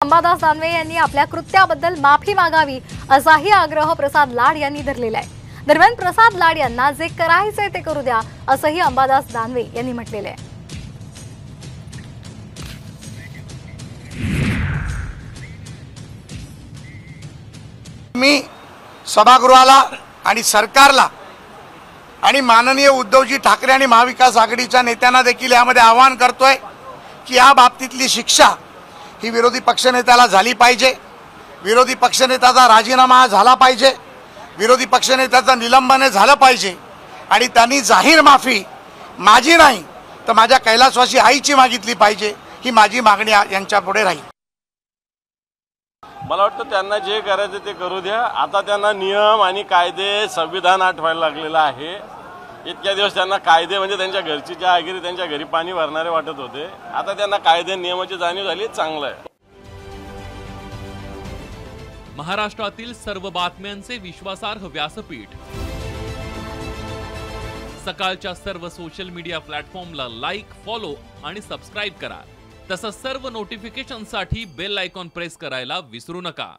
अंबादास दानवे यांनी आपल्या कृत्याबद्दल माफी मागावी असाही आग्रह प्रसाद लाड यांनी धरलेला आहे। दरम्यान प्रसाद लाड यांना जे करायचे ते करू द्या असंही अंबादास दानवे यांनी म्हटलेले आहे। मी सभागृहाला आणि सरकारला आणि माननीय उद्धवजी ठाकरे आणि महाविकास आघाडीच्या नेत्यांना देखील यामध्ये आवाहन करतोय की या बाबतीतली शिक्षा ही विरोधी पक्षनेत्याला झाली पाहिजे, विरोधी पक्षनेत्याचा राजीनामा झाला पाहिजे, विरोधी पक्षनेत्याचं निलंबन झालं पाहिजे आणि त्यांनी जाहीर माफी माझी नाही तर माझ्या कैलासवासी आईची मागितली पाहिजे। ही माझी मागणी यांच्यापुढे राहील। मला वाटतं त्यांना जे करायचं ते करू द्या। आता त्यांना नियम आणि कायदे संविधान आठवायला लागलेलं आहे। इतक्या दिवस त्यांना कायदे म्हणजे त्यांच्या घरची जहागिरी, त्यांच्या घरी पाणी भरणारे वाटत होते। आता त्यांना कायदे नियमाची जाणीव झाली, चांगलं आहे। महाराष्ट्रातील सर्व बातम्यांचे विश्वासार्ह व्यासपीठ, सकाळच्या सर्व सोशल मीडिया प्लॅटफॉर्मला लाईक, फॉलो आणि सबस्क्राईब करा। तसंच सर्व नोटिफिकेशनसाठी बेल आयकॉन प्रेस करायला विसरू नका।